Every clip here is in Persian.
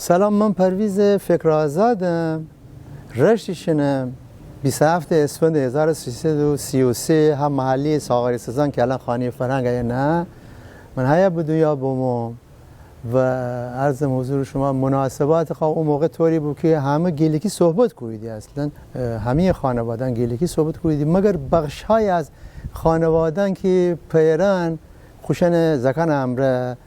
سلام، من پرویز فکرآزادم. رشتشنم 27 اسفند 1333 هم محلی ساغری سازان که الان خانه فرهنگ نه من هیا بدویا بومم و عرضم حضور شما مناسبات خواه اون موقع طوری بود که همه گیلکی صحبت کویدی، اصلا همه خانوادن گیلکی صحبت کویدی، مگر بخش های از خانوادن که پیران خوشن زکان امره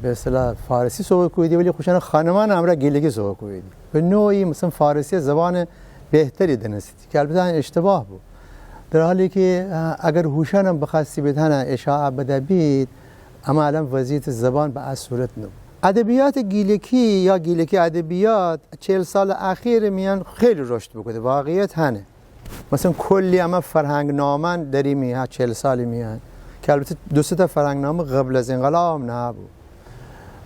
به اصطلاح فارسی صحبت کویدی ولی خوشن خانمان امره گیلکی صحبت کویدی به نوعی مثلا فارسی زبان بهتری دنسیدی که البته اشتباه بود، در حالی که اگر هوشان هم بخواستی بدهن اشاعه بده بید اما الان وضعیت زبان به از صورت نو. ادبیات گیلکی یا گیلکی ادبیات 40 سال اخیر میان خیلی رشد بکنه، واقعیت هنه. مثلا کلی اما فرهنگ نامه داریم ها 40 سالی میان که البته دو سه تا فرهنگ نامه قبل از انقلاب نبود،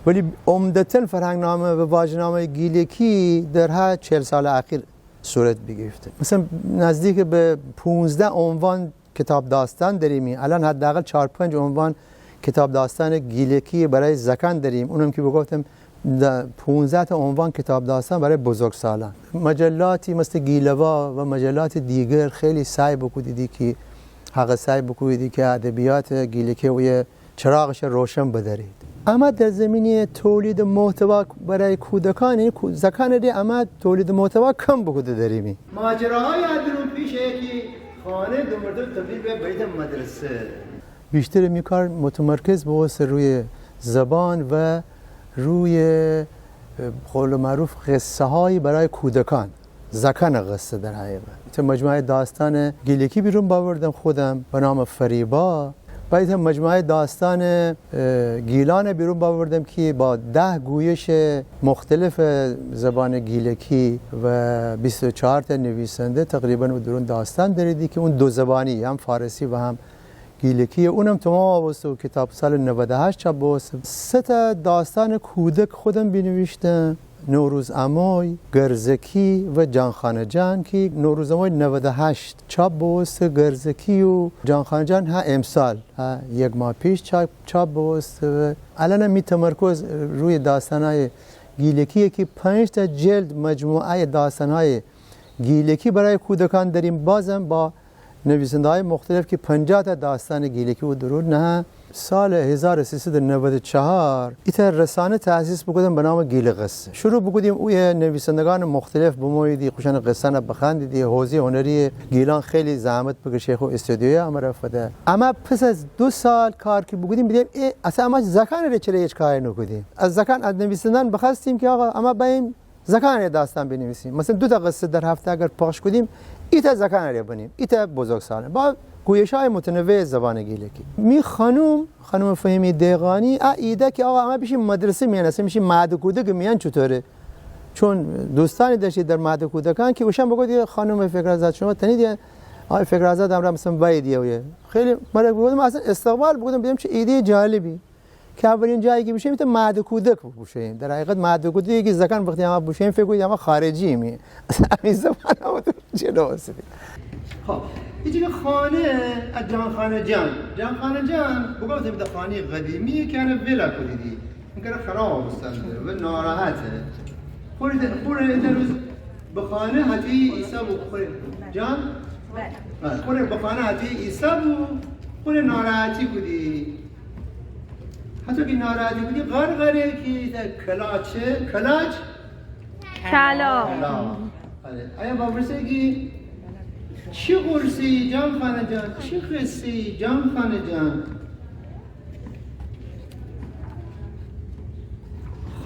ولی عمدتاً فرهنگ نامه و واژه‌نامه گیلکی در ها 40 سال اخیر صورت بگرفته. مثلا نزدیک به 15 عنوان کتاب داستان داریم، الان حداقل 4 5 عنوان کتاب داستان گیلکی برای زکان داریم، اونم که بگفتم 15 تا عنوان کتاب داستان برای بزرگسالان. مجلاتی مثل گیلوا و مجلات دیگر خیلی سعی بکنید که حق سعی بکنید که ادبیات گیلکی و چراغش روشن بدارید. اما در زمینه تولید محتوا برای کودکان زکان دی اما تولید محتوا کم بکنید داریم. ماجراهای اندرون پیشه که خانه دو مرتبه تبدیل به بیت مدرسه. بیشتر میکار متمرکز باعث روی زبان و روی قول معروف قصه هایی برای کودکان، زکان قصه در حقیقت. مجموعه داستان گیلکی بیرون باوردم خودم به نام فریبا، باید هم مجموعه داستان گیلان بیرون باوردم که با 10 گویش مختلف زبان گیلکی و 24 تا نویسنده تقریبا درون داستان داریدی که اون دو زبانی هم فارسی و هم گیلکی، اونم تمام واسه کتاب سال 98 چاپ واسه 3 تا داستان کودک خودم بنوشتم، نوروز اموی، گرزکی و جانخانه جان که نوروز اموی 98 چاپ واسه گرزکی و جانخانه جان ها امسال ها 1 ماه پیش چاپ واسه. الان می تمرکز روی داستانهای گیلکی که 5 تا جلد مجموعه داستانهای گیلکی برای کودکان داریم، بازم با نویسنده های مختلف که 50 تا داستان گیلکی و درود نه. سال 1394 ایتا رسانه تأسیس بکردم به نام گیل قصه. شروع بکردیم اوی نویسندگان مختلف بمویدی خوشن قصه نه بخندیدی. حوزه هنری گیلان خیلی زحمت بکشه خو استودیوی اما رفته. اما پس از 2 سال کار که بکردیم دیدیم اصلا ما زکان رو چرا هیچ کاری نکردیم. از زکان از نویسندگان بخواستیم که آقا اما بایم زکان داستان بنویسیم. مثلا 2 تا قصه در هفته اگر پخش کنیم ایتا زکان رو بنیم، ایتا بزرگساله با گویش‌های متنوع زبان گیلکی. می خانم فهمی دیقانی ایده که آقا اما بشیم مدرسه میان، اصلا میشیم مهد کودک میان چطوره؟ چون دوستانی داشتید در مهد کودکان که اوشن بگید خانم فکرآزاد شما تنید آقای فکرآزاد امر مثلا وایدیه خیلی مرا بگم اصلا استقبال بگم دیدم چه ایده جالبی که اولین جایی که میشه مهد کودک باشیم. در حقیقت مهد کودکی که زکان وقتی ما باشیم فکر کنید اما خارجی می اصلا این زبان بود جلو واسه. خب اینجا خانه از جانخانه جان بگم تا خانه قدیمی که انا ویلا کردی اینکه خراب استنده و ناراحته خوره روز به خانه حتی عیسی و جان خوره به خانه حتی عیسی و خوره ناراحتی کردی، حتی که ناراحتی کردی غرغره که کلاچ کلا آیا باورسه که چی قرصی جان خانه جان، چی قصی جان خانه جان.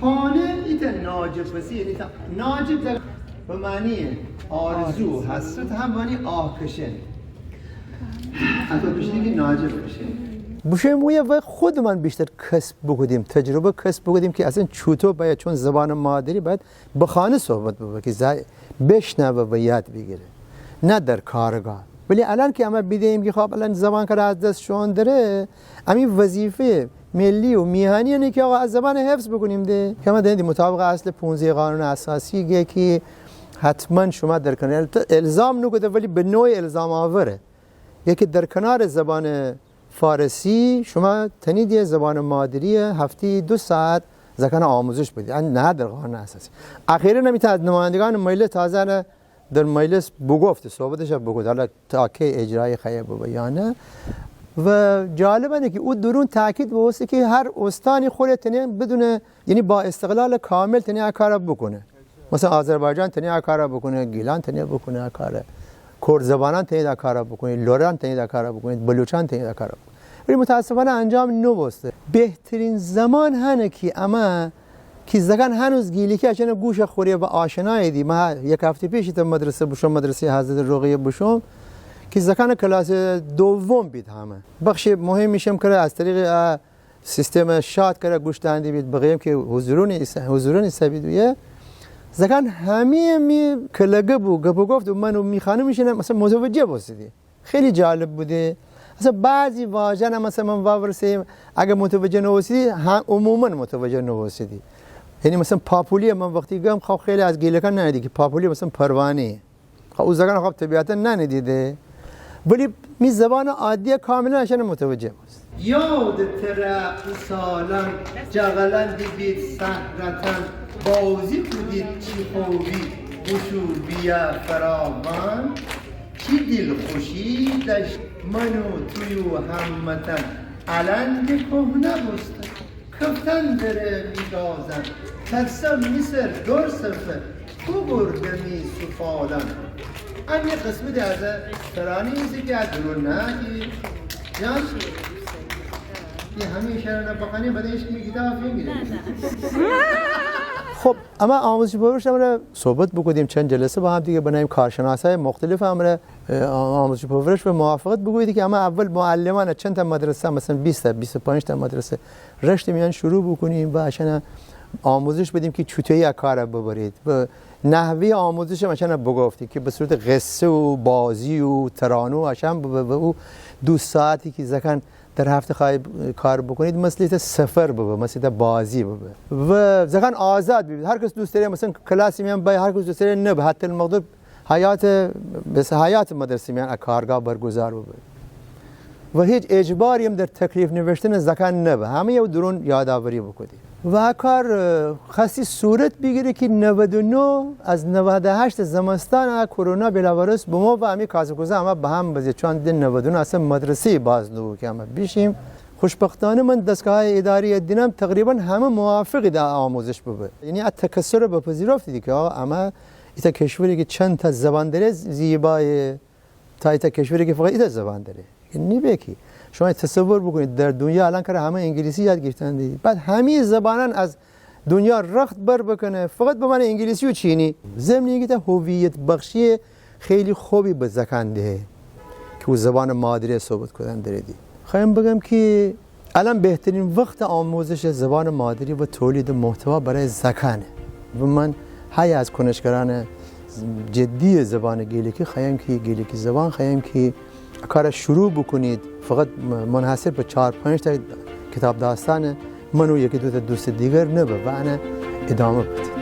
خانه ایتا ناجب بسی، ایتا ناجب در به معنی آرزو حسرت هم معنی آهکشه، حتی بشتی که ناجب بشه بشه مویه و خود من بیشتر کسب بکنیم، تجربه کسب بکنیم که اصلا چوتو باید چون زبان مادری باید به خانه صحبت بکنیم که بشنوه و یاد بگیره نه در کارگاه. ولی الان که اما بیدیم که خب الان زبان که از دست شون داره همین وظیفه ملی و میهانی اینه که آقا از زبان حفظ بکنیم ده که ما دیدیم مطابق اصل 15 قانون اساسی گه که حتما شما در کنار الزام نکده ولی به نوع الزام آوره یکی در کنار زبان فارسی شما تنید زبان مادری هفته 2 ساعت زکان آموزش بدید نه در قانون اساسی. اخیراً نمیتونه از نمایندگان مجلس تازه در مجلس بگفت صحبتش بگفت حالا تا کی اجرای خیلی بیانه و جالبه که او درون تاکید بوسته که هر استانی خودت بدونه یعنی با استقلال کامل تنیا کار بکنه. مثلا آذربایجان تنیا کار بکنه، گیلان تنیا بکنه کار، کرد زبانان تنیا کار بکنه، لوران تنیا کار بکنه، بلوچان تنیا کار بکنه. ولی متاسفانه انجام نبوسته. بهترین زمان هنه که اما که زگان هنوز گیلی که اچنه گوش خوری و آشنایی دی. ما یک هفته پیش تا مدرسه بشم، مدرسه حضرت رقیه بشم که زکان کلاس دوم بید همه. بخش مهم میشم که از طریق سیستم شاد کرده گوش دهنده بید بقیم که حضورانی سبیدویه زکان همه می کلگه بو گپ گفت و منو میخانه میشینم مثلا متوجه بودی. خیلی جالب بوده. مثلا بعضی واژه مثلا من واورسیم اگه متوجه نوسیدی عموما متوجه نوسیدی. یعنی مثلا پاپولی من وقتی گم خب خیلی از گیلکان ندیدی که پاپولی مثلا پروانه خب او زگان خب طبیعتا ندیده ولی می زبان عادی کاملا نشن متوجه است. یاد تره سالان جغلندی بید سهرتن بازی کدید چی خوبی بشور بیا فراوان چی دل خوشی داشت منو تویو همتن علند کهنه بستن کفتن داره میگازن ترسم میسر دور سفر تو برده می سفالن هم یه قسمت از ترانی ایزی که از درون نه یعنی یه همین شرانه بقانی بدهش که کتاب میگیره. خب اما آموزش پرورش امره صحبت بکنیم چند جلسه با هم دیگه بنایم کارشناسای مختلف امره آموزش پرورش و موافقت بگویید که اما اول معلمان چند تا مدرسه مثلا 20 تا 25 تا مدرسه رشت میان شروع بکنیم و عشان آموزش بدیم که چطوری کار ببرید و نحوه آموزش مثلا بگفتی که به صورت قصه و بازی و ترانه و عشان و 2 ساعتی که زکان در هفته خواهی کار بکنید مثل سفر ببه مثل بازی ببه و زکان آزاد ببید هر کس دوست داره مثلا کلاسی میان بای هر کس دوست داره نه حتی المقدور حیات مدرسه میان کارگاه برگزار ببه و هیچ اجباری هم در تکلیف نوشتن زکان نه همه یه درون یادآوری بکنید و کار خاصی صورت بگیره که 99 از 98 زمستان کرونا بلاورس به ما و همی کاسبگوزه همه به هم بزید چون دن 99 اصلا مدرسه باز نو که همه بیشیم خوشبختانه من دستگاه اداری دینم تقریبا همه موافقی در آموزش ببه یعنی از تکثر بپذیرفتی که اما ایتا کشوری که چند تا زبان داره زیبای تا ایتا کشوری که فقط ایتا زبان داره یعنی بکی شما تصور بکنید در دنیا الان که همه انگلیسی یاد گرفتن بعد همه زبانان از دنیا رخت بر بکنه فقط به من انگلیسی و چینی ضمن که هویت بخشی خیلی خوبی به زکان ده که زبان مادری صحبت کردن دردی خواهم بگم که الان بهترین وقت آموزش زبان مادری و تولید محتوا برای زکانه و من های از کنشگران جدی زبان گیلکی خواهم که گیلکی زبان خواهم که کار شروع بکنید فقط منحصر به 4-5 تا کتاب داستان منو یکی 2 تا دوست دیگر نه و انا ادامه بدید.